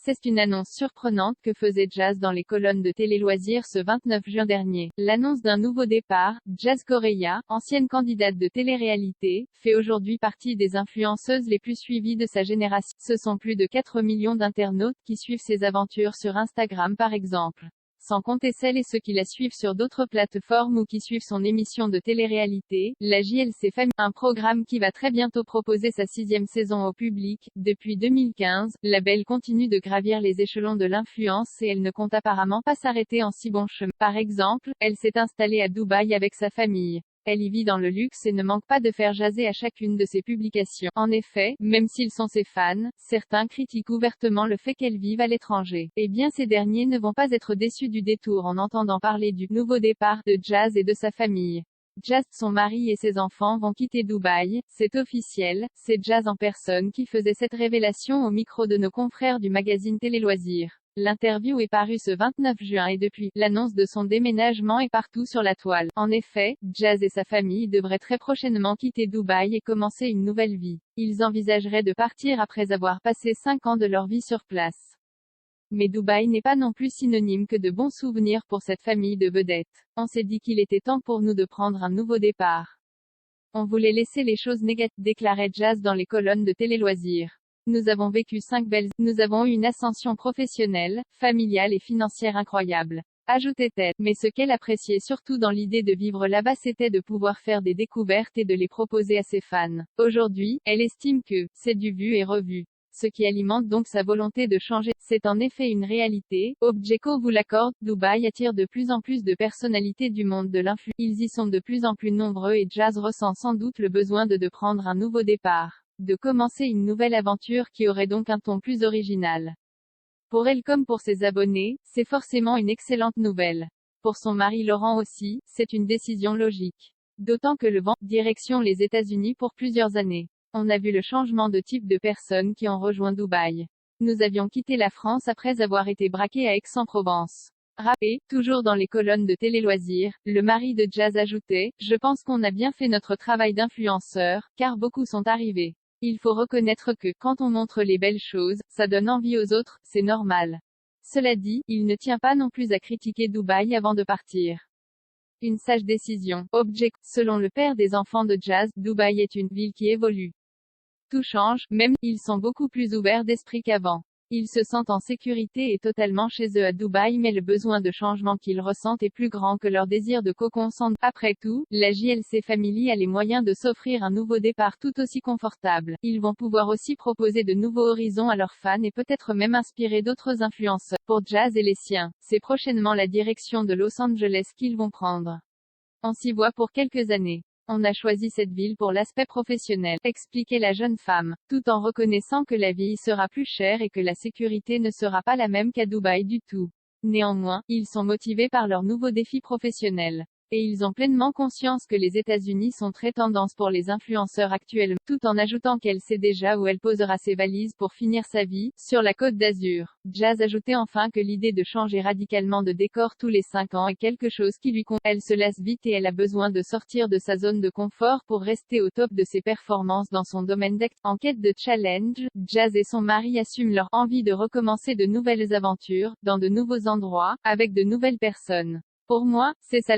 C'est une annonce surprenante que faisait Jazz dans les colonnes de télé-loisirs ce 29 juin dernier. L'annonce d'un nouveau départ. Jazz Correia, ancienne candidate de télé-réalité, fait aujourd'hui partie des influenceuses les plus suivies de sa génération. Ce sont plus de 4 millions d'internautes qui suivent ses aventures sur Instagram par exemple. Sans compter celles et ceux qui la suivent sur d'autres plateformes ou qui suivent son émission de télé-réalité, la JLC Famille, un programme qui va très bientôt proposer sa 6e saison au public. Depuis 2015, la belle continue de gravir les échelons de l'influence et elle ne compte apparemment pas s'arrêter en si bon chemin. Par exemple, elle s'est installée à Dubaï avec sa famille. Elle y vit dans le luxe et ne manque pas de faire jaser à chacune de ses publications. En effet, même s'ils sont ses fans, certains critiquent ouvertement le fait qu'elle vive à l'étranger. Eh bien ces derniers ne vont pas être déçus du détour en entendant parler du nouveau départ de Jazz et de sa famille. Jazz, son mari et ses enfants vont quitter Dubaï, c'est officiel, c'est Jazz en personne qui faisait cette révélation au micro de nos confrères du magazine Télé Loisirs. L'interview est parue ce 29 juin et depuis, l'annonce de son déménagement est partout sur la toile. En effet, Jazz et sa famille devraient très prochainement quitter Dubaï et commencer une nouvelle vie. Ils envisageraient de partir après avoir passé 5 ans de leur vie sur place. Mais Dubaï n'est pas non plus synonyme que de bons souvenirs pour cette famille de vedettes. On s'est dit qu'il était temps pour nous de prendre un nouveau départ. On voulait laisser les choses négatives, déclarait Jazz dans les colonnes de Télé Loisirs. Nous avons vécu 5 belles, nous avons eu une ascension professionnelle, familiale et financière incroyable. Ajoutait-elle. Mais ce qu'elle appréciait surtout dans l'idée de vivre là-bas c'était de pouvoir faire des découvertes et de les proposer à ses fans. Aujourd'hui, elle estime que c'est du vu et revu. Ce qui alimente donc sa volonté de changer. C'est en effet une réalité. Objeco vous l'accorde, Dubaï attire de plus en plus de personnalités du monde de l'influence. Ils y sont de plus en plus nombreux et Jazz ressent sans doute le besoin de prendre un nouveau départ. De commencer une nouvelle aventure qui aurait donc un ton plus original. Pour elle comme pour ses abonnés, c'est forcément une excellente nouvelle. Pour son mari Laurent aussi, c'est une décision logique. D'autant que le vent, direction les États-Unis pour plusieurs années. On a vu le changement de type de personnes qui ont rejoint Dubaï. Nous avions quitté la France après avoir été braqués à Aix-en-Provence. Et, toujours dans les colonnes de Télé Loisirs, le mari de Jazz ajoutait, je pense qu'on a bien fait notre travail d'influenceur, car beaucoup sont arrivés. Il faut reconnaître que, quand on montre les belles choses, ça donne envie aux autres, c'est normal. Cela dit, il ne tient pas non plus à critiquer Dubaï avant de partir. Une sage décision. Object. Selon le père des enfants de Jazz, Dubaï est une ville qui évolue. Tout change, même, ils sont beaucoup plus ouverts d'esprit qu'avant. Ils se sentent en sécurité et totalement chez eux à Dubaï mais le besoin de changement qu'ils ressentent est plus grand que leur désir de cocon sans. Après tout, la JLC Family a les moyens de s'offrir un nouveau départ tout aussi confortable. Ils vont pouvoir aussi proposer de nouveaux horizons à leurs fans et peut-être même inspirer d'autres influenceurs. Pour Jazz et les siens, c'est prochainement la direction de Los Angeles qu'ils vont prendre. On s'y voit pour quelques années. On a choisi cette ville pour l'aspect professionnel, expliquait la jeune femme, tout en reconnaissant que la vie y sera plus chère et que la sécurité ne sera pas la même qu'à Dubaï du tout. Néanmoins, ils sont motivés par leurs nouveaux défis professionnels. Et ils ont pleinement conscience que les États-Unis sont très tendance pour les influenceurs actuels, tout en ajoutant qu'elle sait déjà où elle posera ses valises pour finir sa vie, sur la Côte d'Azur. Jazz ajoutait enfin que l'idée de changer radicalement de décor tous les 5 ans est quelque chose qui lui convient. Elle se lasse vite et elle a besoin de sortir de sa zone de confort pour rester au top de ses performances dans son domaine d'activité. En quête de challenge, Jazz et son mari assument leur envie de recommencer de nouvelles aventures, dans de nouveaux endroits, avec de nouvelles personnes. Pour moi, c'est ça.